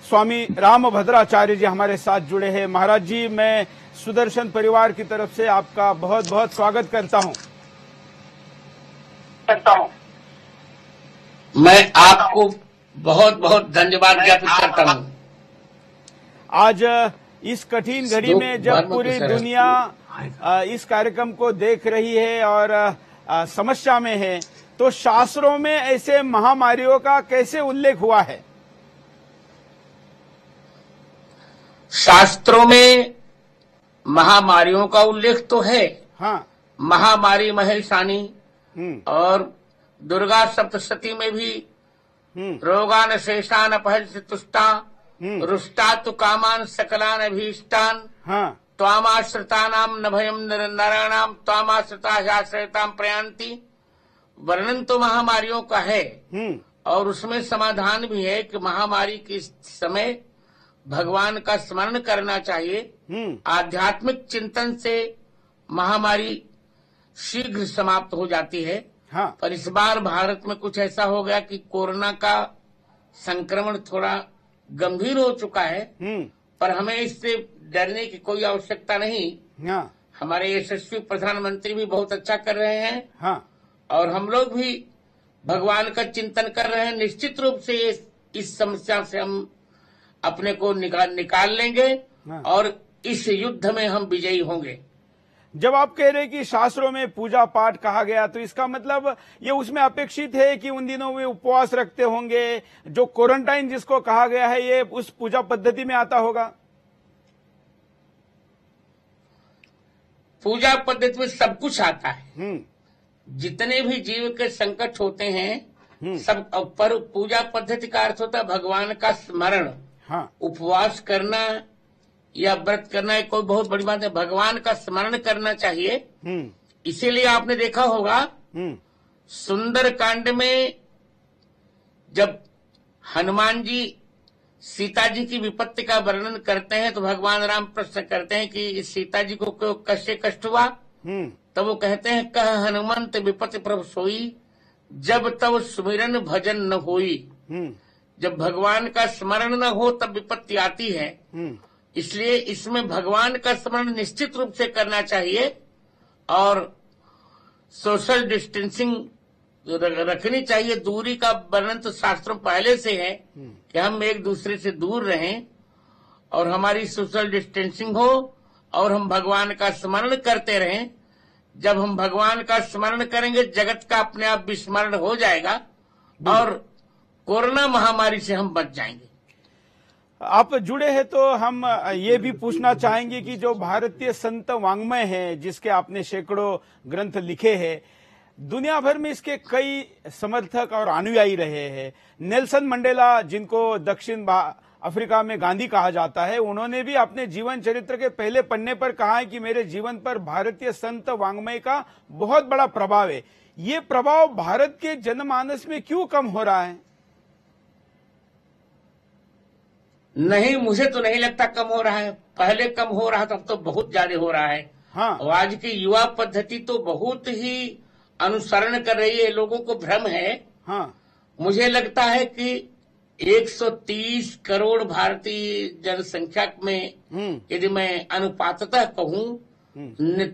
स्वामी रामभद्राचार्य जी हमारे साथ जुड़े हैं। महाराज जी, मैं सुदर्शन परिवार की तरफ से आपका बहुत बहुत स्वागत करता हूं। मैं आपको बहुत बहुत धन्यवाद ज्ञापित करता हूं। आज इस कठिन घड़ी में जब पूरी दुनिया इस कार्यक्रम को देख रही है और समस्या में है, तो शास्त्रों में ऐसे महामारियों का कैसे उल्लेख हुआ है? शास्त्रों में महामारियों का उल्लेख तो है। हाँ। महामारी महेशानी और दुर्गा सप्तशती में भी रोगान शेषान अपहर्ष तुष्टा रुष्टा तु कामान सकलान अभीष्टान त्वामाश्रितानाम न भयम नराणाम त्वामाश्रिता प्रयांति। वर्णन तो महामारियों का है और उसमें समाधान भी है कि महामारी के समय भगवान का स्मरण करना चाहिए। आध्यात्मिक चिंतन से महामारी शीघ्र समाप्त हो जाती है। हाँ। पर इस बार भारत में कुछ ऐसा हो गया कि कोरोना का संक्रमण थोड़ा गंभीर हो चुका है। पर हमें इससे डरने की कोई आवश्यकता नहीं। हाँ। हमारे यशस्वी प्रधानमंत्री भी बहुत अच्छा कर रहे हैं। हाँ। और हम लोग भी भगवान का चिंतन कर रहे हैं। निश्चित रूप से इस समस्या से हम अपने को निकाल लेंगे। हाँ। और इस युद्ध में हम विजयी होंगे। जब आप कह रहे हैं कि शास्त्रों में पूजा पाठ कहा गया, तो इसका मतलब ये उसमें अपेक्षित है कि उन दिनों वे उपवास रखते होंगे। जो क्वारंटाइन जिसको कहा गया है, ये उस पूजा पद्धति में आता होगा। पूजा पद्धति में सब कुछ आता है। जितने भी जीव के संकट होते हैं सब, पर पूजा पद्धति का अर्थ होता है भगवान का स्मरण। हाँ। उपवास करना या व्रत करना है कोई बहुत बड़ी बात है। भगवान का स्मरण करना चाहिए। इसीलिए आपने देखा होगा सुंदर कांड में जब हनुमान जी सीता जी की विपत्ति का वर्णन करते हैं तो भगवान राम प्रश्न करते हैं कि सीता जी को कैसे कष्ट हुआ। तो वो कहते हैं, कह हनुमंत विपत्ति प्रभु सोई, जब तब सुमिरन भजन न होई। जब भगवान का स्मरण न हो तब विपत्ति आती है। इसलिए इसमें भगवान का स्मरण निश्चित रूप से करना चाहिए और सोशल डिस्टेंसिंग रखनी चाहिए। दूरी का वर्णन तो शास्त्रों पहले से है कि हम एक दूसरे से दूर रहें और हमारी सोशल डिस्टेंसिंग हो और हम भगवान का स्मरण करते रहें। जब हम भगवान का स्मरण करेंगे जगत का अपने आप विस्मरण हो जाएगा और कोरोना महामारी से हम बच जाएंगे। आप जुड़े हैं तो हम ये भी पूछना चाहेंगे कि जो भारतीय संत वाङ्मय है, जिसके आपने सैकड़ों ग्रंथ लिखे हैं, दुनिया भर में इसके कई समर्थक और अनुयायी रहे हैं। नेल्सन मंडेला, जिनको दक्षिण अफ्रीका में गांधी कहा जाता है, उन्होंने भी अपने जीवन चरित्र के पहले पन्ने पर कहा है कि मेरे जीवन पर भारतीय संत वाङ्मय का बहुत बड़ा प्रभाव है। ये प्रभाव भारत के जनमानस में क्यों कम हो रहा है? नहीं, मुझे तो नहीं लगता कम हो रहा है। पहले कम हो रहा था, अब तो बहुत ज्यादा हो रहा है। हाँ। और आज की युवा पद्धति तो बहुत ही अनुसरण कर रही है, लोगों को भ्रम है। हाँ। मुझे लगता है कि 130 करोड़ भारतीय जनसंख्या में यदि मैं अनुपाततः कहूं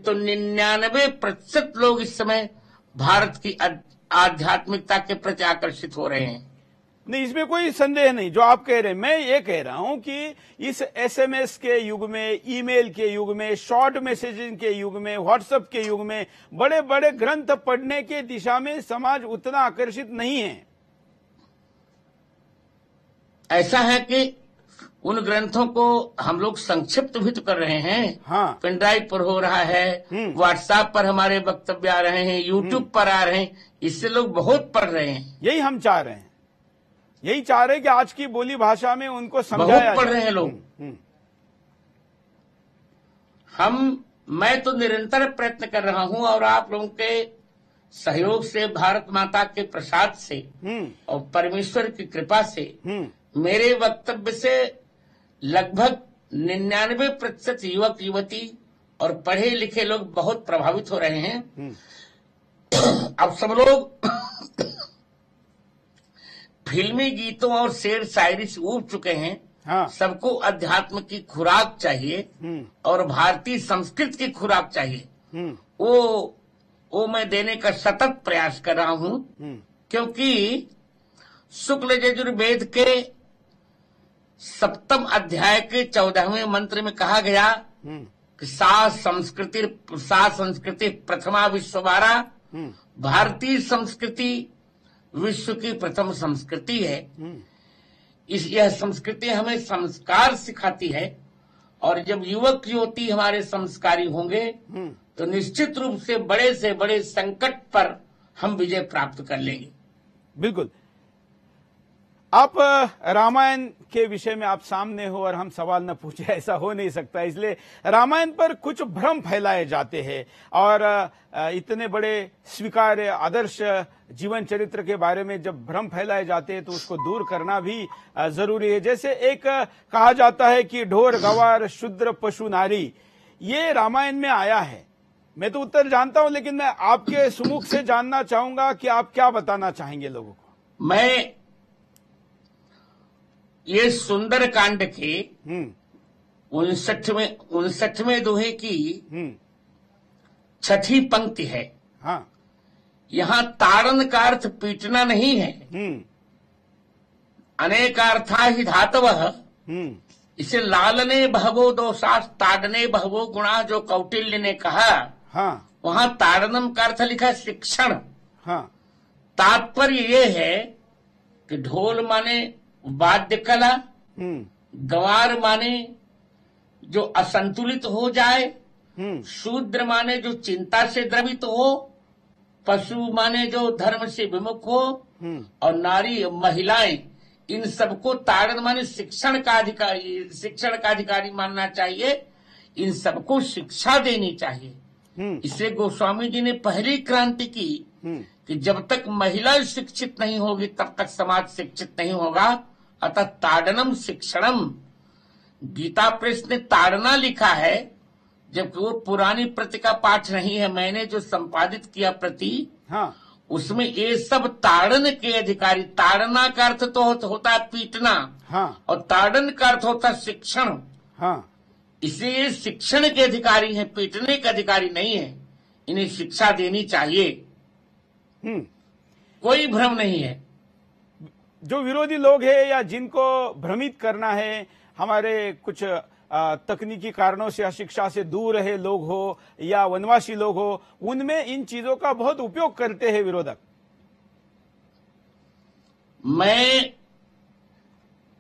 तो 99% लोग इस समय भारत की आध्यात्मिकता के प्रति आकर्षित हो रहे हैं। नहीं, इसमें कोई संदेह नहीं जो आप कह रहे हैं। मैं ये कह रहा हूं कि इस एसएमएस के युग में, ईमेल के युग में, शॉर्ट मैसेजिंग के युग में, व्हाट्सएप के युग में बड़े बड़े ग्रंथ पढ़ने के दिशा में समाज उतना आकर्षित नहीं है। ऐसा है कि उन ग्रंथों को हम लोग संक्षिप्त भी तो कर रहे हैं। हाँ। पेन ड्राइव पर हो रहा है, व्हाट्सएप पर हमारे वक्तव्य आ रहे हैं, यूट्यूब पर आ रहे हैं, इससे लोग बहुत पढ़ रहे हैं। यही हम चाह रहे हैं, यही चाह रहे हैं कि आज की बोली भाषा में उनको समझाया जाए। बहुत पढ़ रहे हैं लोग। मैं तो निरंतर प्रयत्न कर रहा हूं और आप लोगों के सहयोग से, भारत माता के प्रसाद से और परमेश्वर की कृपा से मेरे वक्तव्य से लगभग 99% युवक युवती और पढ़े लिखे लोग बहुत प्रभावित हो रहे हैं। अब सब लोग फिल्मी गीतों और शेर शायरी से ऊब चुके हैं। हाँ। सबको अध्यात्म की खुराक चाहिए और भारतीय संस्कृत की खुराक चाहिए। वो मैं देने का सतत प्रयास कर रहा हूं, क्योंकि शुक्ल यजुर्वेद के 7वें अध्याय के 14वें मंत्र में कहा गया कि सा संस्कृति प्रथमा विश्ववारा, भारतीय संस्कृति विश्व की प्रथम संस्कृति है। यह संस्कृति हमें संस्कार सिखाती है, और जब युवक युवती हमारे संस्कारी होंगे तो निश्चित रूप से बड़े संकट पर हम विजय प्राप्त कर लेंगे। बिल्कुल। आप रामायण के विषय में आप सामने हो और हम सवाल न पूछे, ऐसा हो नहीं सकता। इसलिए रामायण पर कुछ भ्रम फैलाए जाते हैं, और इतने बड़े स्वीकार्य आदर्श जीवन चरित्र के बारे में जब भ्रम फैलाए जाते हैं तो उसको दूर करना भी जरूरी है। जैसे एक कहा जाता है कि ढोर गवार शूद्र पशु नारी, ये रामायण में आया है। मैं तो उत्तर जानता हूं, लेकिन मैं आपके सुमुख से जानना चाहूंगा कि आप क्या बताना चाहेंगे लोगों को। मैं ये सुंदर कांड के 59वें दोहे की 6ठी पंक्ति है। हाँ। यहाँ ताड़न का अर्थ पीटना नहीं है, अनेकार्था ही धातवः, इसे लालने बहवो दोषास् ताड़ने बहवो गुणा, जो कौटिल्य ने कहा। हाँ। वहां ताड़नम का अर्थ लिखा है शिक्षण। हाँ। तात्पर्य ये है कि ढोल माने वाद्य कला, गंवार माने जो असंतुलित हो जाए, शूद्र माने जो चिंता से द्रवित हो, पशु माने जो धर्म से विमुख हो, और नारी महिलाएं, इन सबको ताड़न माने शिक्षण का अधिकारी मानना चाहिए। इन सबको शिक्षा देनी चाहिए। इसलिए गोस्वामी जी ने पहली क्रांति की कि जब तक महिला शिक्षित नहीं होगी तब तक समाज शिक्षित नहीं होगा। अतः ताड़नम शिक्षणम, गीता प्रेस ने ताड़ना लिखा है, जबकि वो पुरानी प्रति का पाठ नहीं है। मैंने जो संपादित किया प्रति, हाँ। उसमें ये सब ताड़न के अधिकारी। ताड़ना का अर्थ तो होता है पीटना, हाँ। और ताड़न का अर्थ होता है शिक्षण। हाँ। इसलिए शिक्षण के अधिकारी हैं, पीटने के अधिकारी नहीं है। इन्हें शिक्षा देनी चाहिए, कोई भ्रम नहीं है। जो विरोधी लोग हैं या जिनको भ्रमित करना है, हमारे कुछ तकनीकी कारणों से शिक्षा से दूर रहे लोग हो या वनवासी लोग हो, उनमें इन चीजों का बहुत उपयोग करते हैं विरोधक। मैं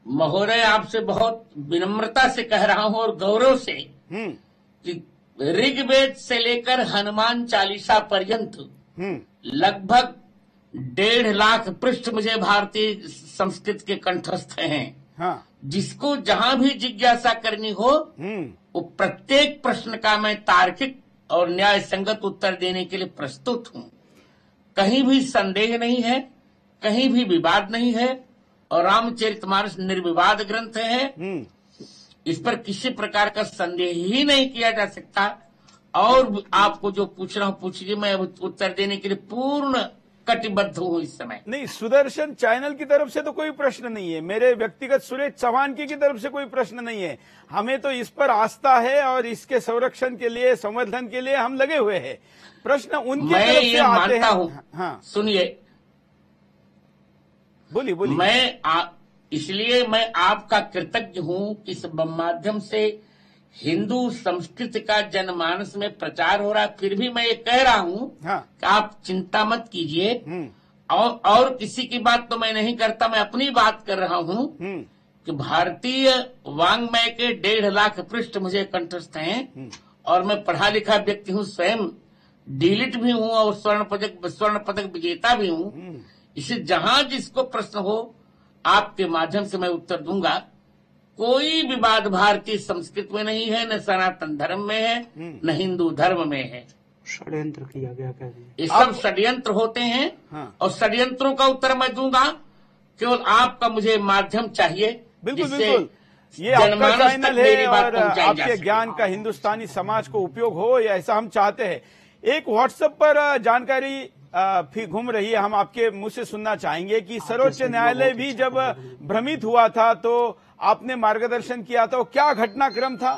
महोदय आपसे बहुत विनम्रता से कह रहा हूं और गौरव से कि ऋग्वेद से लेकर हनुमान चालीसा पर्यंत लगभग 1.5 लाख पृष्ठ मुझे भारतीय संस्कृत के कंठस्थ हैं। हाँ। जिसको जहां भी जिज्ञासा करनी हो, वो प्रत्येक प्रश्न का मैं तार्किक और न्याय संगत उत्तर देने के लिए प्रस्तुत हूं। कहीं भी संदेह नहीं है, कहीं भी विवाद नहीं है, और रामचरितमानस निर्विवाद ग्रंथ है। इस पर किसी प्रकार का संदेह ही नहीं किया जा सकता। और आपको जो पूछ रहा हूं पूछिए, मैं उत्तर देने के लिए पूर्ण कटिबद्ध हूं इस समय। नहीं, सुदर्शन चैनल की तरफ से तो कोई प्रश्न नहीं है, मेरे व्यक्तिगत सुरेश चौहान की तरफ से कोई प्रश्न नहीं है। हमें तो इस पर आस्था है और इसके संरक्षण के लिए, संवर्धन के लिए हम लगे हुए हैं। प्रश्न उनकी तरफ से आते हैं। हाँ, सुनिए, बोलिए। इसलिए मैं आपका कृतज्ञ हूं कि इस माध्यम से हिंदू संस्कृति का जनमानस में प्रचार हो रहा है। फिर भी मैं ये कह रहा हूं कि आप चिंता मत कीजिए, और किसी की बात तो मैं नहीं करता, मैं अपनी बात कर रहा हूं कि भारतीय वाङ्मय के 1.5 लाख पृष्ठ मुझे कंठस्थ हैं, और मैं पढ़ा लिखा व्यक्ति हूं, स्वयं डीलिट भी हूं और स्वर्ण पदक विजेता भी हूं। इसे जहां जिसको प्रश्न हो आपके माध्यम से मैं उत्तर दूंगा। कोई विवाद भारतीय संस्कृति में नहीं है, न सनातन धर्म में है, न हिंदू धर्म में है। षड्यंत्र किया गया, ये सब षड्यंत्र होते हैं। हाँ। और षड्यंत्रों का उत्तर मैं दूंगा, केवल आपका मुझे माध्यम चाहिए। बिल्कुल। ये आपका चैनल है और आपके ज्ञान का हिंदुस्तानी समाज को उपयोग हो, या ऐसा हम चाहते हैं। एक व्हाट्सएप पर जानकारी फिर घूम रही है, हम आपके मुंह से सुनना चाहेंगे कि सर्वोच्च न्यायालय भी जब भ्रमित हुआ था तो आपने मार्गदर्शन किया था, वो क्या घटनाक्रम था?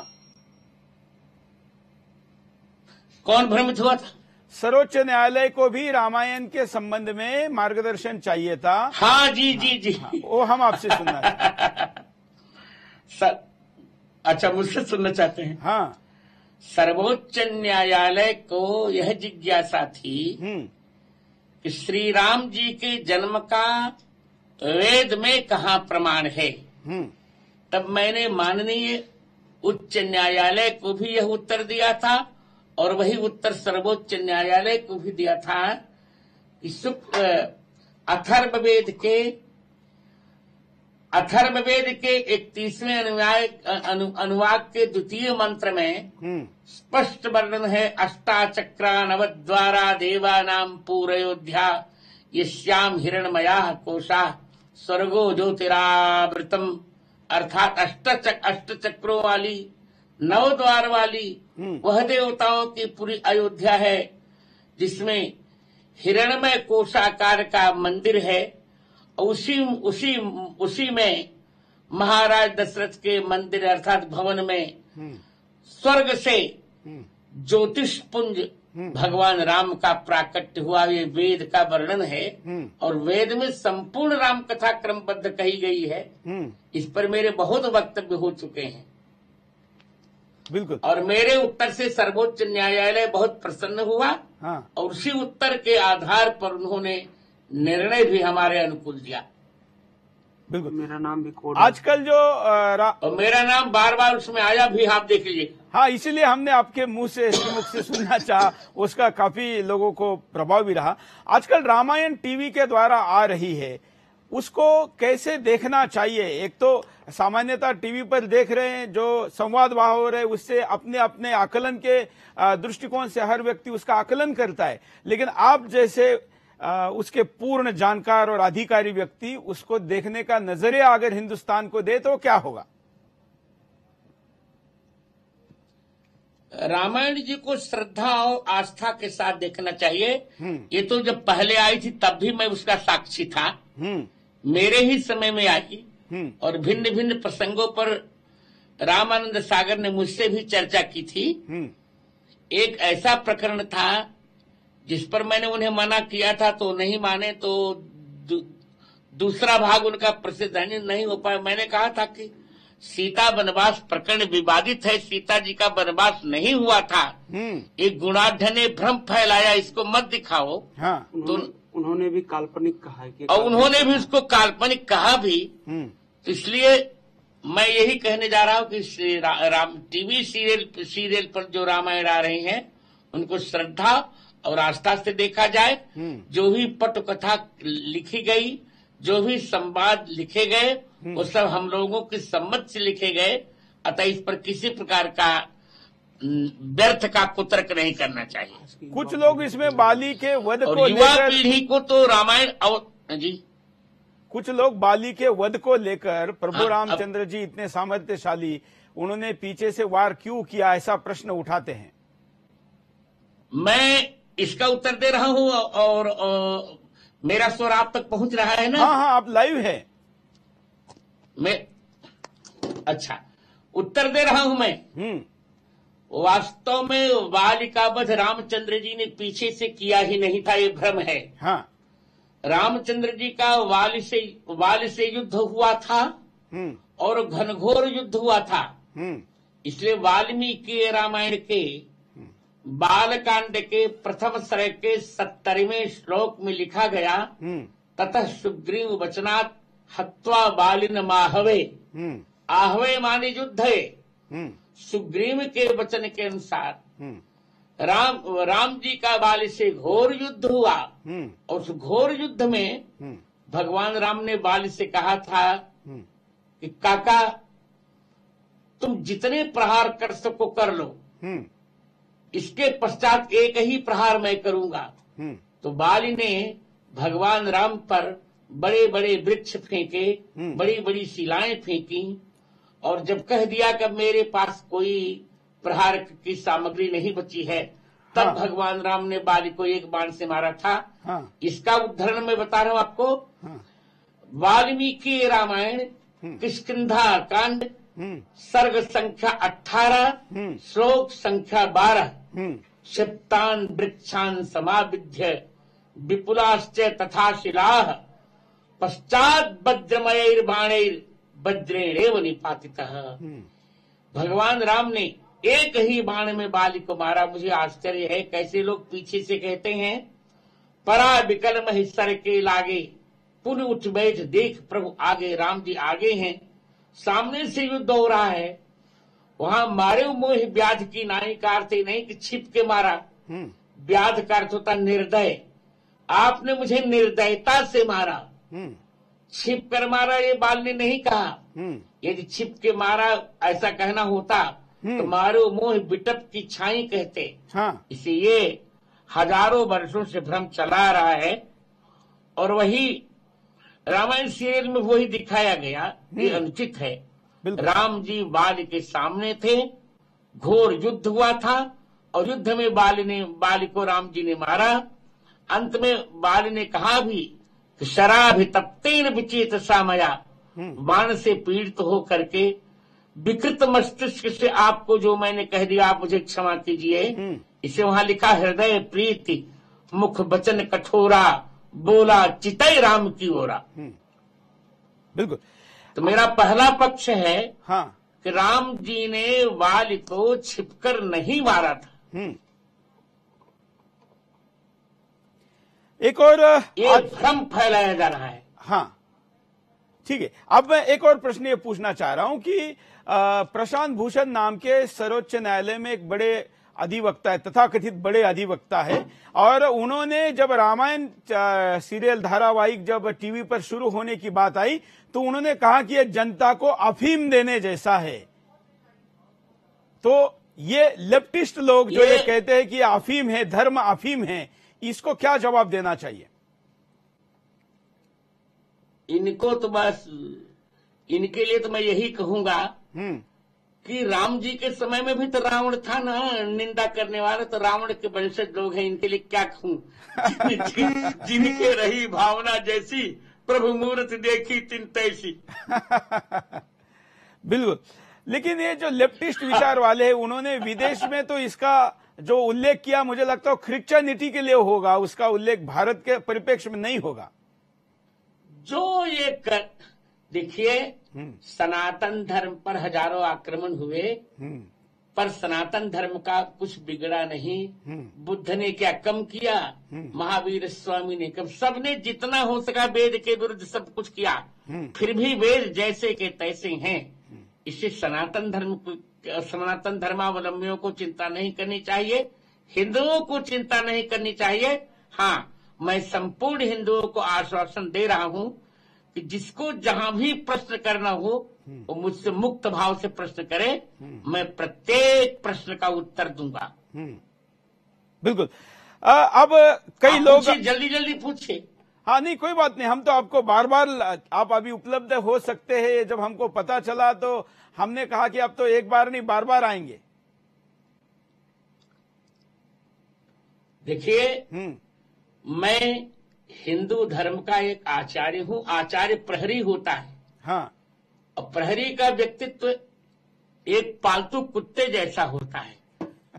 कौन भ्रमित हुआ था? सर्वोच्च न्यायालय को भी रामायण के संबंध में मार्गदर्शन चाहिए था। हाँ जी जी जी। हाँ, वो हम आपसे सुनना चाहते सर, अच्छा मुझसे सुनना चाहते हैं? हाँ। सर्वोच्च न्यायालय को यह जिज्ञासा थी कि श्री राम जी के जन्म का वेद में कहाँ प्रमाण है। तब मैंने माननीय उच्च न्यायालय को भी यह उत्तर दिया था और वही उत्तर सर्वोच्च न्यायालय को भी दिया था कि अथर्ववेद के 31वें अनुवाद के द्वितीय मंत्र में स्पष्ट वर्णन है, अष्टाचक्रा नवद्वारा देवानाम पूरयोध्या यस्याम हिरणमया कोशा स्वर्गो ज्योतिरावृतम, अर्थात अष्टचक्रों वाली 9 द्वार वाली वह देवताओं की पूरी अयोध्या है जिसमें हिरणमय कोषाकार का मंदिर है। उसी में महाराज दशरथ के मंदिर अर्थात भवन में स्वर्ग से ज्योतिष पुंज भगवान राम का प्राकट्य हुआ, ये वेद का वर्णन है और वेद में संपूर्ण राम कथा क्रमबद्ध कही गई है। इस पर मेरे बहुत वक्तव्य हो चुके हैं। बिल्कुल। और मेरे उत्तर से सर्वोच्च न्यायालय बहुत प्रसन्न हुआ। हाँ। और उसी उत्तर के आधार पर उन्होंने निर्णय भी हमारे अनुकूल दिया। बिल्कुल। मेरा नाम भी कोड आजकल जो और मेरा नाम बार बार उसमें आया भी, आप देख लीजिए। हाँ, इसीलिए हमने आपके मुंह से मुख से सुनना चाहा, उसका काफी लोगों को प्रभाव भी रहा। आजकल रामायण टीवी के द्वारा आ रही है, उसको कैसे देखना चाहिए? एक तो सामान्यतः टीवी पर देख रहे हैं, जो संवाद वहां हो रहे हैं उससे अपने अपने आकलन के दृष्टिकोण से हर व्यक्ति उसका आकलन करता है, लेकिन आप जैसे उसके पूर्ण जानकार और अधिकारी व्यक्ति उसको देखने का नजरिया अगर हिंदुस्तान को दे तो क्या होगा? रामायण जी को श्रद्धा और आस्था के साथ देखना चाहिए। ये तो जब पहले आई थी तब भी मैं उसका साक्षी था, मेरे ही समय में आई और भिन्न भिन्न प्रसंगों पर रामानंद सागर ने मुझसे भी चर्चा की थी। एक ऐसा प्रकरण था जिस पर मैंने उन्हें मना किया था तो नहीं माने, तो दूसरा भाग उनका प्रसिद्ध नहीं हो पाया। मैंने कहा था कि सीता वनवास प्रकरण विवादित है, सीता जी का वनवास नहीं हुआ था, एक गुणाढ़ ने भ्रम फैलाया, इसको मत दिखाओ। हाँ। तो उन्होंने भी काल्पनिक कहा है कि और उन्होंने भी उसको काल्पनिक कहा भी। तो इसलिए मैं यही कहने जा रहा हूँ कि राम टीवी सीरियल पर जो रामायण आ रही हैं उनको श्रद्धा और आस्था से देखा जाए। जो भी पटकथा लिखी गई, जो भी संवाद लिखे गए, वो सब हम लोगों की सम्मत से लिखे गए, अतः इस पर किसी प्रकार का व्यर्थ का कुतर्क नहीं करना चाहिए। कुछ लोग इसमें बाली के वध को युवा पीढ़ी को तो रामायण जी, कुछ लोग बाली के वध को लेकर प्रभु रामचंद्र जी इतने सामर्थ्यशाली, उन्होंने पीछे से वार क्यों किया, ऐसा प्रश्न उठाते हैं। मैं इसका उत्तर दे रहा हूं और मेरा स्वर आप तक पहुंच रहा है ना? हाँ हाँ, आप लाइव है। अच्छा, उत्तर दे रहा हूं मैं। वास्तव में बाली का वध रामचंद्र जी ने पीछे से किया ही नहीं था, ये भ्रम है। हाँ। रामचंद्र जी का वाली से युद्ध हुआ था और घनघोर युद्ध हुआ था। इसलिए वाल्मीकि रामायण के बालकांड के प्रथम सर्ग के 70वें श्लोक में लिखा गया, ततः सुग्रीव वचनात् हत्वा बालिन माहवे। आहवे माने युद्ध है। सुग्रीव के वचन के अनुसार राम जी का बाली से घोर युद्ध हुआ और उस घोर युद्ध में भगवान राम ने बाली से कहा था कि काका तुम जितने प्रहार कर सको कर लो, इसके पश्चात एक ही प्रहार मैं करूंगा। तो बाली ने भगवान राम पर बड़े बड़े वृक्ष फेंके, बड़ी बड़ी शिलाएं फेंकी और जब कह दिया कि मेरे पास कोई प्रहार की सामग्री नहीं बची है, तब हाँ। भगवान राम ने बाली को एक बाण से मारा था। हाँ। इसका उदाहरण मैं बता रहा हूं आपको। हाँ। वाल्मीकि रामायण किष्किंधा कांड, सर्ग संख्या 18, श्लोक संख्या 12। क्षिप्तान वृक्षान समाविध्य विपुलाश्च तथा शिलाः, पश्चात वज्रमयैर्बाणैर् वज्रेणेव निपातितः। भगवान राम ने एक ही बाण में बाली को मारा। मुझे आश्चर्य है कैसे लोग पीछे से कहते हैं परा विकल महि सर के लागे, पुनः उठ बैठ देख प्रभु आगे। राम जी आगे हैं, सामने से युद्ध हो रहा है। वहां मारे मोह व्याध की नाई का अर्थ नहीं कि छिप के मारा, व्याध का अर्थ होता निर्दय। आपने मुझे निर्दयता से मारा, छिप कर मारा ये बाल ने नहीं कहा। यदि छिप के मारा ऐसा कहना होता तो मारो मोह बिटप की छाई कहते। हाँ। इसे ये हजारों वर्षों से भ्रम चला रहा है और वही रामायण सीरियल में वही दिखाया गया। ये अनुचित है। राम जी बाल के सामने थे, घोर युद्ध हुआ था और युद्ध में बाल को राम जी ने मारा। अंत में बाल ने कहा भी कि शराभितप्तेन विचेत सामया, बाण से पीड़ित हो करके विकृत मस्तिष्क से आपको जो मैंने कह दिया आप मुझे क्षमा कीजिए। इसे वहां लिखा हृदय प्रीति मुख वचन कठोरा, बोला चितई राम की ओरा। बिल्कुल। तो मेरा पहला पक्ष है हाँ। कि राम जी ने बाल को छिपकर नहीं मारा था। एक और ये भ्रम फैलाया जा रहा है। हाँ ठीक है। अब मैं एक और प्रश्न ये पूछना चाह रहा हूं कि प्रशांत भूषण नाम के सर्वोच्च न्यायालय में एक बड़े अधिवक्ता है, तथाकथित बड़े अधिवक्ता है, और उन्होंने जब रामायण सीरियल धारावाहिक जब टीवी पर शुरू होने की बात आई तो उन्होंने कहा कि यह जनता को अफीम देने जैसा है। तो ये लेफ्टिस्ट लोग जो ये कहते हैं कि अफीम है, धर्म अफीम है, इसको क्या जवाब देना चाहिए? इनको तो बस इनके लिए तो मैं यही कहूंगा कि राम जी के समय में भी तो रावण था ना निंदा करने वाले, तो रावण के वंशज लोग हैं। इनके लिए क्या कहूं? जिनके रही भावना जैसी, प्रभु मूर्त देखी तिन तैसी। बिल्कुल। लेकिन ये जो लेफ्टिस्ट विचार वाले हैं उन्होंने विदेश में तो इसका जो उल्लेख किया मुझे लगता है क्रिश्चियनिटी के लिए होगा, उसका उल्लेख भारत के परिप्रेक्ष्य में नहीं होगा। जो ये देखिए सनातन धर्म पर हजारों आक्रमण हुए, पर सनातन धर्म का कुछ बिगड़ा नहीं। बुद्ध ने क्या कम किया, महावीर स्वामी ने कम, सबने जितना हो सका वेद के विरुद्ध सब कुछ किया, फिर भी वेद जैसे के तैसे हैं। इससे सनातन धर्मावलंबियों को चिंता नहीं करनी चाहिए, हिंदुओं को चिंता नहीं करनी चाहिए। हाँ, मैं संपूर्ण हिंदुओं को आश्वासन दे रहा हूं कि जिसको जहां भी प्रश्न करना हो वो मुझसे मुक्त भाव से प्रश्न करे, मैं प्रत्येक प्रश्न का उत्तर दूंगा। बिल्कुल। अब कई लोग जल्दी जल्दी पूछे। हाँ नहीं कोई बात नहीं, हम तो आपको बार बार, आप अभी उपलब्ध हो सकते हैं। जब हमको पता चला तो हमने कहा कि अब तो एक बार नहीं बार बार आएंगे। देखिए मैं हिंदू धर्म का एक आचार्य हूं। आचार्य प्रहरी होता है। हाँ। और प्रहरी का व्यक्तित्व एक पालतू कुत्ते जैसा होता है।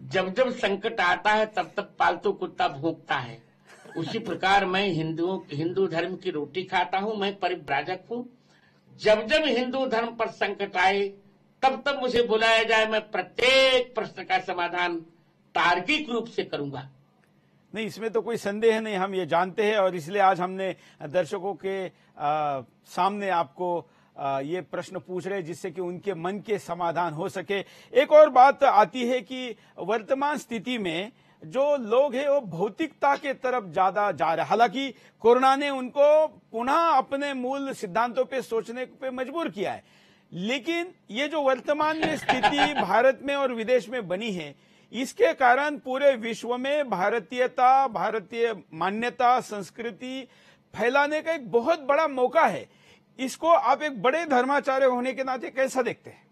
जब जब संकट आता है तब तब पालतू कुत्ता भौंकता है। उसी प्रकार मैं हिंदू धर्म की रोटी खाता हूं। मैं परिव्राजक हूं। जब जब हिंदू धर्म पर संकट आए तब तब मुझे बुलाया जाए, मैं प्रत्येक प्रश्न का समाधान तार्किक रूप से करूंगा। नहीं, इसमें तो कोई संदेह नहीं, हम ये जानते हैं और इसलिए आज हमने दर्शकों के सामने आपको ये प्रश्न पूछ रहे हैं जिससे कि उनके मन के समाधान हो सके। एक और बात आती है कि वर्तमान स्थिति में जो लोग हैं वो भौतिकता के तरफ ज्यादा जा रहे हैं। हालांकि कोरोना ने उनको पुनः अपने मूल सिद्धांतों पे सोचने पे मजबूर किया है, लेकिन ये जो वर्तमान में स्थिति भारत में और विदेश में बनी है, इसके कारण पूरे विश्व में भारतीयता, भारतीय मान्यता, संस्कृति फैलाने का एक बहुत बड़ा मौका है। इसको आप एक बड़े धर्माचार्य होने के नाते कैसा देखते हैं?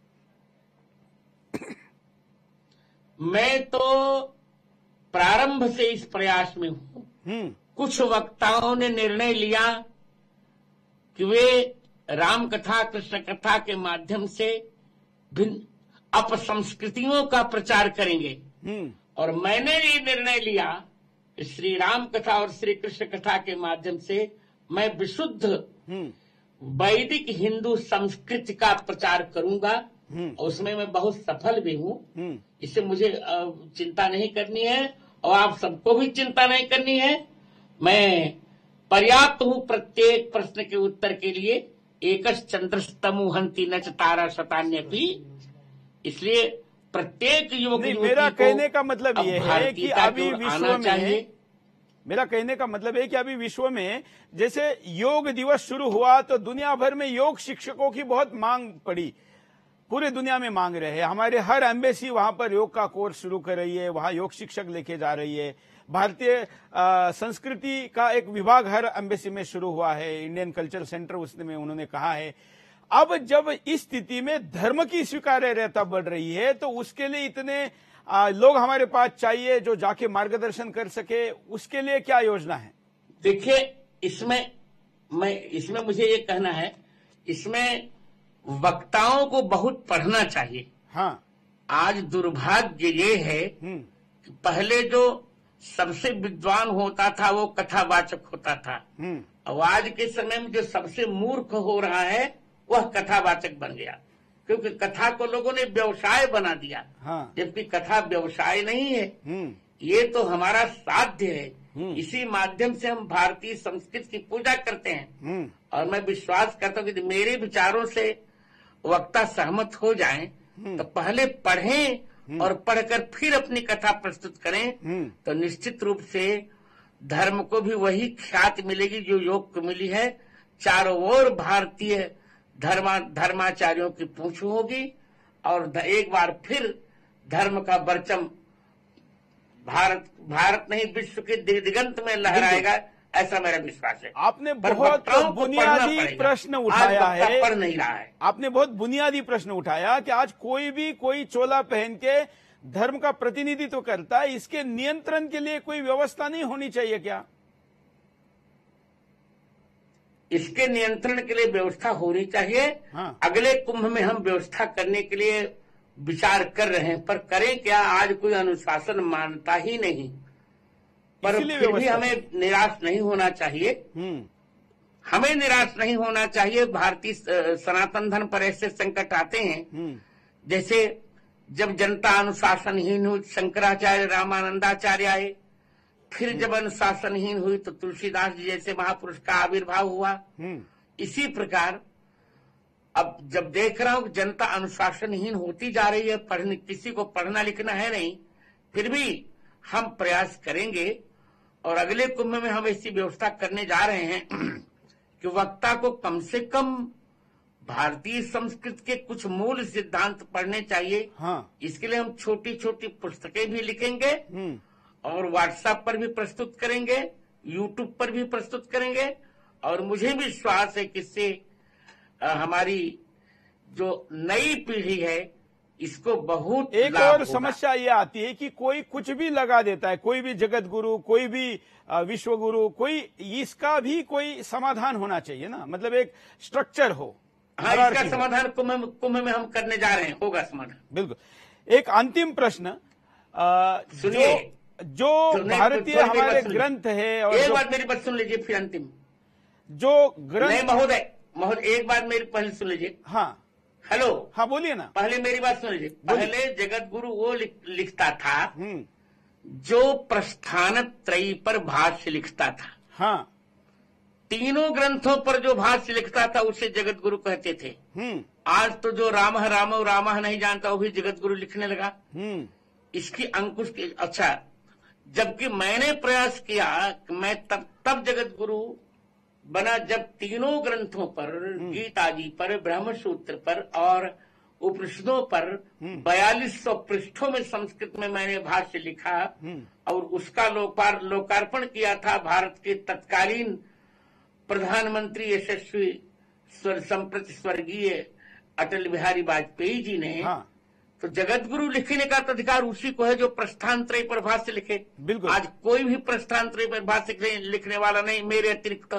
मैं तो प्रारंभ से इस प्रयास में हूं। कुछ वक्ताओं ने निर्णय लिया कि वे राम कथा कृष्ण कथा के माध्यम से भिन्न अपसंस्कृतियों का प्रचार करेंगे। और मैंने ये निर्णय लिया कि श्री राम कथा और श्री कृष्ण कथा के माध्यम से मैं विशुद्ध वैदिक हिंदू संस्कृति का प्रचार करूंगा, और उसमें मैं बहुत सफल भी हूँ। इससे मुझे चिंता नहीं करनी है और आप सबको भी चिंता नहीं करनी है। मैं पर्याप्त हूँ प्रत्येक प्रश्न के उत्तर के लिए। एकश चंद्रस्तमु हंति नच तारा शतान्यपि। इसलिए प्रत्येक युवक मेरा कहने का मतलब ये है कि अभी विश्व में, मेरा कहने का मतलब है कि अभी विश्व में जैसे योग दिवस शुरू हुआ तो दुनिया भर में योग शिक्षकों की बहुत मांग पड़ी, पूरे दुनिया में मांग रहे हैं। हमारे हर एम्बेसी वहां पर योग का कोर्स शुरू कर रही है, वहां योग शिक्षक लेके जा रही है। भारतीय संस्कृति का एक विभाग हर एम्बेसी में शुरू हुआ है, इंडियन कल्चर सेंटर उसमें उन्होंने कहा है। अब जब इस स्थिति में धर्म की स्वीकार्यता बढ़ रही है तो उसके लिए इतने लोग हमारे पास चाहिए जो जाके मार्गदर्शन कर सके, उसके लिए क्या योजना है? देखिए, इसमें मुझे ये कहना है, इसमें वक्ताओं को बहुत पढ़ना चाहिए। हाँ, आज दुर्भाग्य ये है कि पहले जो सबसे विद्वान होता था वो कथावाचक होता था। अब आज के समय में जो सबसे मूर्ख हो रहा है वह कथावाचक बन गया, क्योंकि कथा को लोगों ने व्यवसाय बना दिया। हाँ। जबकि कथा व्यवसाय नहीं है, ये तो हमारा साध्य है। इसी माध्यम से हम भारतीय संस्कृति की पूजा करते हैं। और मैं विश्वास करता हूँ कि मेरे विचारों से वक्ता सहमत हो जाएं तो पहले पढ़ें और पढ़कर फिर अपनी कथा प्रस्तुत करें, तो निश्चित रूप से धर्म को भी वही ख्याति मिलेगी जो योग को मिली है। चारों ओर भारतीय धर्माचार्यों की पूंछ होगी और एक बार फिर धर्म का परचम भारत नहीं विश्व के दिगंत में लहराएगा, ऐसा मेरा विश्वास है। आपने बहुत बुनियादी प्रश्न उठाया है, पढ़ नहीं रहा है। आपने बहुत बुनियादी प्रश्न उठाया कि आज कोई चोला पहन के धर्म का प्रतिनिधित्व करता है, इसके नियंत्रण के लिए कोई व्यवस्था नहीं होनी चाहिए क्या? इसके नियंत्रण के लिए व्यवस्था होनी चाहिए। हाँ। अगले कुंभ में हम व्यवस्था करने के लिए विचार कर रहे हैं, पर करें क्या? आज कोई अनुशासन मानता ही नहीं। पर फिर भी हमें निराश नहीं होना चाहिए। हमें निराश नहीं होना चाहिए। भारतीय सनातन धर्म पर ऐसे संकट आते हैं जैसे जब जनता अनुशासनहीन हुई शंकराचार्य रामानंदाचार्य आए, फिर जब अनुशासनहीन हुई तो तुलसीदास जी जैसे महापुरुष का आविर्भाव हुआ। इसी प्रकार अब जब देख रहा हूं जनता अनुशासनहीन होती जा रही है, किसी को पढ़ना लिखना है नहीं, फिर भी हम प्रयास करेंगे और अगले कुंभ में हम ऐसी व्यवस्था करने जा रहे हैं कि वक्ता को कम से कम भारतीय संस्कृति के कुछ मूल सिद्धांत पढ़ने चाहिए। हाँ। इसके लिए हम छोटी छोटी पुस्तकें भी लिखेंगे और व्हाट्सएप पर भी प्रस्तुत करेंगे, यूट्यूब पर भी प्रस्तुत करेंगे। और मुझे विश्वास है कि इससे हमारी जो नई पीढ़ी है इसको बहुत एक और समस्या ये आती है कि कोई कुछ भी लगा देता है, कोई भी जगत गुरु, कोई भी विश्व गुरु, कोई इसका भी कोई समाधान होना चाहिए ना, मतलब एक स्ट्रक्चर हो। हाँ, इसका समाधान कुंभ में हम करने जा रहे हैं, होगा समाधान। बिल्कुल। एक अंतिम प्रश्न, जो भारतीय हमारे ग्रंथ है, और एक बात मेरी बात सुन लीजिए फिर अंतिम जो ग्रंथ। महोदय एक बात मेरी पहले सुन लीजिए। हाँ, हेलो। हाँ, बोलिए ना। पहले मेरी बात सुन लीजिए। पहले जगत गुरु वो लिखता था जो प्रस्थान त्रयी पर भाष्य लिखता था। हाँ, तीनों ग्रंथों पर जो भाष्य लिखता था उसे जगत गुरु कहते थे। आज तो जो राम नहीं जानता वो भी जगत गुरु लिखने लगा। इसकी अंकुश की अच्छा, जबकि मैंने प्रयास किया कि मैं तब जगत गुरु बना जब तीनों ग्रंथों पर, गीता जी पर, ब्रह्मसूत्र पर और उपनिषदों पर 4200 पृष्ठों में संस्कृत में मैंने भाष्य लिखा और उसका लोकार्पण किया था भारत के तत्कालीन प्रधानमंत्री यशस्वी संप्रति स्वर्गीय अटल बिहारी वाजपेयी जी ने। हाँ। तो जगत गुरु लिखने का अधिकार उसी को है जो प्रस्थानत्रय पर भाष्य लिखे। बिल्कुल। आज कोई भी प्रस्थानत्रय पर भाष्य लिखने वाला नहीं मेरे अतिरिक्त।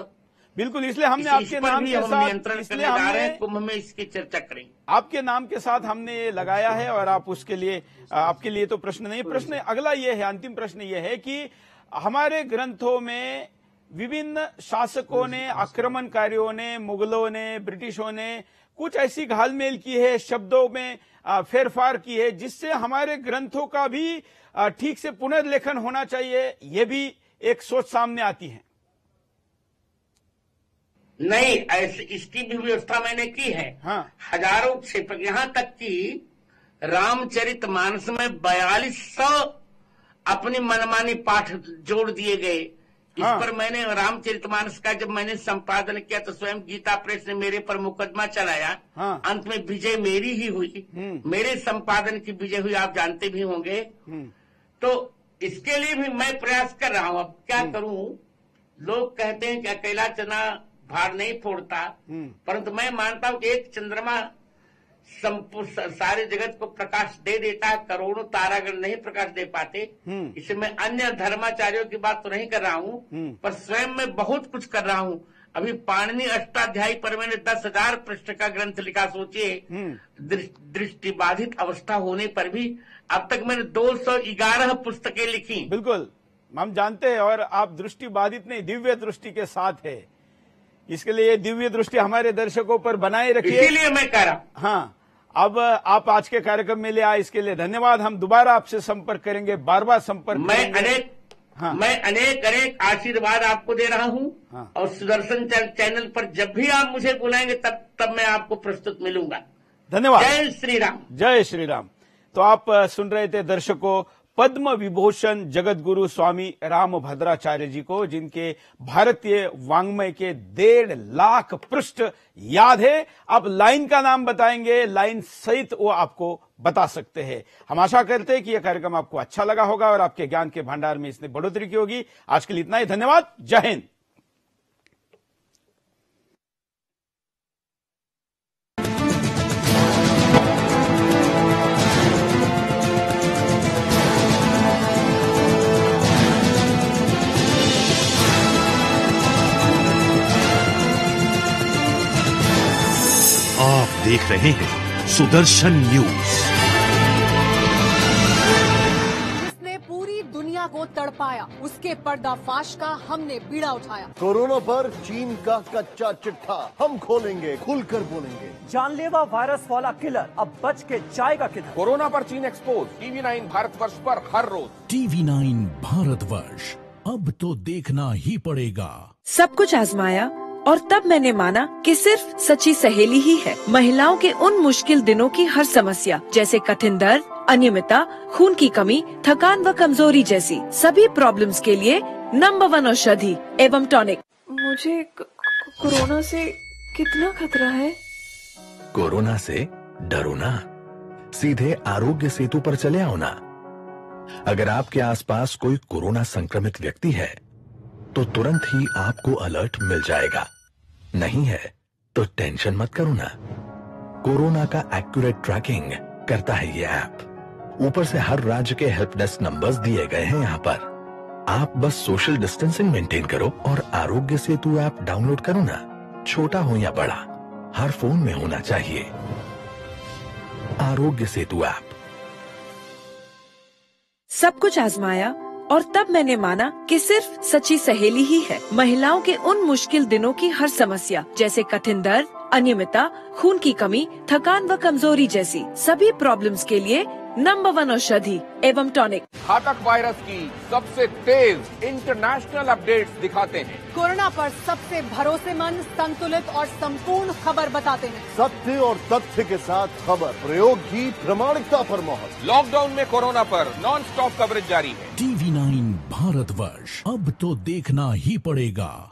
बिल्कुल, इसलिए हमने इस आपके पर नाम भी के हम साथ नियंत्रण इसलिए करने जा रहे हैं, हमने कुंभ में इसकी चर्चा करेंगे। आपके नाम के साथ हमने ये लगाया है और आप उसके लिए आपके लिए तो प्रश्न नहीं। प्रश्न अगला ये है, अंतिम प्रश्न ये है कि हमारे ग्रंथों में विभिन्न शासकों ने, आक्रमणकारियों ने, मुगलों ने, ब्रिटिशों ने कुछ ऐसी घालमेल की है, शब्दों में फेरफार की है, जिससे हमारे ग्रंथों का भी ठीक से पुनर्लेखन होना चाहिए, ये भी एक सोच सामने आती है। नहीं, ऐसे इसकी भी व्यवस्था मैंने की है। हाँ। हजारों क्षेत्र, यहाँ तक कि रामचरितमानस में 4200 अपनी मनमानी पाठ जोड़ दिए गए। इस हाँ। पर मैंने रामचरितमानस का जब मैंने संपादन किया तो स्वयं गीता प्रेस ने मेरे पर मुकदमा चलाया। हाँ। अंत में विजय मेरी ही हुई, मेरे संपादन की विजय हुई, आप जानते भी होंगे। तो इसके लिए भी मैं प्रयास कर रहा हूं। अब क्या करूं? लोग कहते हैं कि अकेला चना भार नहीं फोड़ता, परंतु मैं मानता हूं कि एक चंद्रमा सारे जगत को प्रकाश दे देता है, करोड़ों तारागण नहीं प्रकाश दे पाते। इससे मैं अन्य धर्माचार्यों की बात तो नहीं कर रहा हूं, पर स्वयं मैं बहुत कुछ कर रहा हूं। अभी पाणिनि अष्टाध्यायी पर मैंने 10,000 पृष्ठ का ग्रंथ लिखा। सोचिए, दृष्टिबाधित अवस्था होने पर भी अब तक मैंने 211 पुस्तकें लिखी। बिल्कुल, हम जानते हैं, और आप दृष्टि बाधित नहीं, दिव्य दृष्टि के साथ है। इसके लिए दिव्य दृष्टि हमारे दर्शकों पर बनाए रखिए, इसीलिए मैं कह रहा हूं। हाँ, अब आप आज के कार्यक्रम में ले आए, इसके लिए धन्यवाद। हम दोबारा आपसे संपर्क करेंगे, बार बार संपर्क करेंगे। मैं अनेक आशीर्वाद आपको दे रहा हूं। हाँ। और सुदर्शन चैनल पर जब भी आप मुझे बुलाएंगे तब मैं आपको प्रस्तुत मिलूंगा। धन्यवाद। जय श्री राम। जय श्री राम। तो आप सुन रहे थे दर्शकों, पद्म विभूषण जगत गुरु स्वामी रामभद्राचार्य जी को, जिनके भारतीय वाङ्मय के 1.5 लाख पृष्ठ याद है। आप लाइन का नाम बताएंगे, लाइन सहित वो आपको बता सकते हैं। हम आशा करते हैं कि यह कार्यक्रम आपको अच्छा लगा होगा और आपके ज्ञान के भंडार में इसने बढ़ोतरी की होगी। आज के लिए इतना ही, धन्यवाद, जय हिंद। आप देख रहे हैं सुदर्शन न्यूज। जिसने पूरी दुनिया को तड़पाया, उसके पर्दाफाश का हमने बीड़ा उठाया। कोरोना पर चीन का कच्चा चिट्ठा हम खोलेंगे, खुलकर बोलेंगे। जानलेवा वायरस वाला किलर अब बच के जाएगा किधर? कोरोना पर चीन एक्सपोज, TV9 भारतवर्ष पर हर रोज। TV9 भारतवर्ष, अब तो देखना ही पड़ेगा। सब कुछ आजमाया और तब मैंने माना कि सिर्फ सच्ची सहेली ही है महिलाओं के उन मुश्किल दिनों की हर समस्या, जैसे कठिन दर्द, अनियमितता, खून की कमी, थकान व कमजोरी जैसी सभी प्रॉब्लम्स के लिए नंबर 1 औषधि एवं टॉनिक। मुझे कोरोना से कितना खतरा है? कोरोना से डरो ना, सीधे आरोग्य सेतु पर चले आओ ना। अगर आपके आसपास कोई कोरोना संक्रमित व्यक्ति है तो तुरंत ही आपको अलर्ट मिल जाएगा। नहीं है तो टेंशन मत करो ना, कोरोना का एक्यूरेट ट्रैकिंग करता है ये ऐप। ऊपर से हर राज्य के हेल्प डेस्क नंबर्स दिए गए हैं यहाँ पर। आप बस सोशल डिस्टेंसिंग मेंटेन करो और आरोग्य सेतु ऐप डाउनलोड करो ना। छोटा हो या बड़ा, हर फोन में होना चाहिए आरोग्य सेतु ऐप। सब कुछ आजमाया और तब मैंने माना कि सिर्फ सच्ची सहेली ही है महिलाओं के उन मुश्किल दिनों की हर समस्या, जैसे कठिन दर्द, अनियमितता, खून की कमी, थकान व कमजोरी जैसी सभी प्रॉब्लम्स के लिए नंबर 1 औषधि एवं टॉनिक। घातक वायरस की सबसे तेज इंटरनेशनल अपडेट्स दिखाते हैं। कोरोना पर सबसे भरोसेमंद, संतुलित और संपूर्ण खबर बताते हैं। सत्य और तथ्य के साथ खबर, प्रयोग की प्रामाणिकता पर मोहर। लॉकडाउन में कोरोना पर नॉन स्टॉप कवरेज जारी है। TV9 भारतवर्ष, अब तो देखना ही पड़ेगा।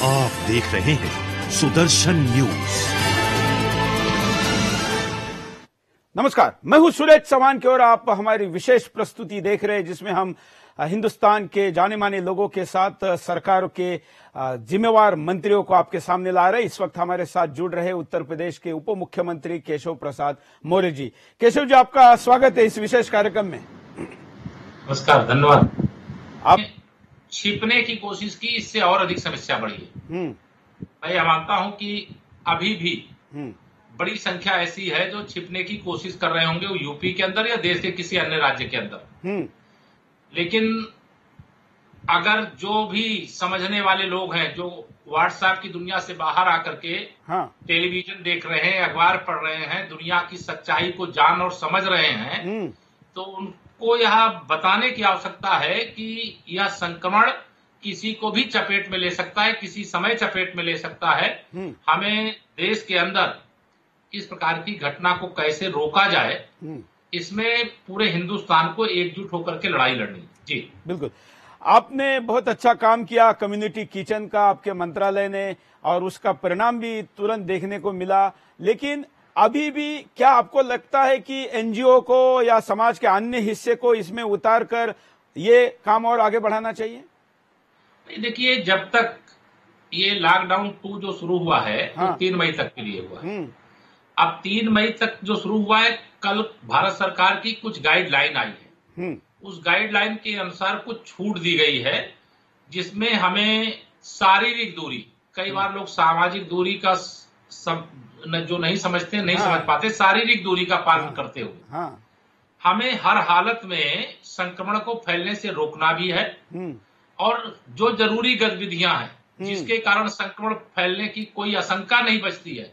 आप देख रहे हैं सुदर्शन न्यूज। नमस्कार, मैं हूं सुरेश चौहान की और आप हमारी विशेष प्रस्तुति देख रहे हैं जिसमें हम हिंदुस्तान के जाने माने लोगों के साथ सरकारों के जिम्मेवार मंत्रियों को आपके सामने ला रहे हैं। इस वक्त हमारे साथ जुड़ रहे उत्तर प्रदेश के उप मुख्यमंत्री केशव प्रसाद मौर्य जी। केशव जी, आपका स्वागत है इस विशेष कार्यक्रम में। नमस्कार, धन्यवाद। आप छिपने की कोशिश की, इससे और अधिक समस्या बढ़ी है। मैं यह मानता हूं कि अभी भी बड़ी संख्या ऐसी है जो छिपने की कोशिश कर रहे होंगे, वो यूपी के अंदर या देश के किसी अन्य राज्य के अंदर। लेकिन अगर जो भी समझने वाले लोग हैं, जो व्हाट्सएप की दुनिया से बाहर आकर के टेलीविजन देख रहे हैं, अखबार पढ़ रहे हैं, दुनिया की सच्चाई को जान और समझ रहे हैं, तो उनको यह बताने की आवश्यकता है कि यह संक्रमण किसी को भी चपेट में ले सकता है, किसी समय चपेट में ले सकता है। हमें देश के अंदर इस प्रकार की घटना को कैसे रोका जाए, इसमें पूरे हिंदुस्तान को एकजुट होकर के लड़ाई लड़नी। जी बिल्कुल, आपने बहुत अच्छा काम किया कम्युनिटी किचन का आपके मंत्रालय ने, और उसका परिणाम भी तुरंत देखने को मिला। लेकिन अभी भी क्या आपको लगता है कि एनजीओ को या समाज के अन्य हिस्से को इसमें उतार कर ये काम और आगे बढ़ाना चाहिए? देखिए, जब तक ये लॉकडाउन 2 जो शुरू हुआ है वो 3 मई तक के लिए हुआ है। अब 3 मई तक जो शुरू हुआ है, कल भारत सरकार की कुछ गाइडलाइन आई है। उस गाइडलाइन के अनुसार कुछ छूट दी गई है, जिसमें हमें शारीरिक दूरी, कई बार लोग सामाजिक दूरी का जो नहीं समझते, नहीं समझ पाते, शारीरिक दूरी का पालन करते हुए हमें हर हालत में संक्रमण को फैलने से रोकना भी है, और जो जरूरी गतिविधियां हैं जिसके कारण संक्रमण फैलने की कोई आशंका नहीं बचती है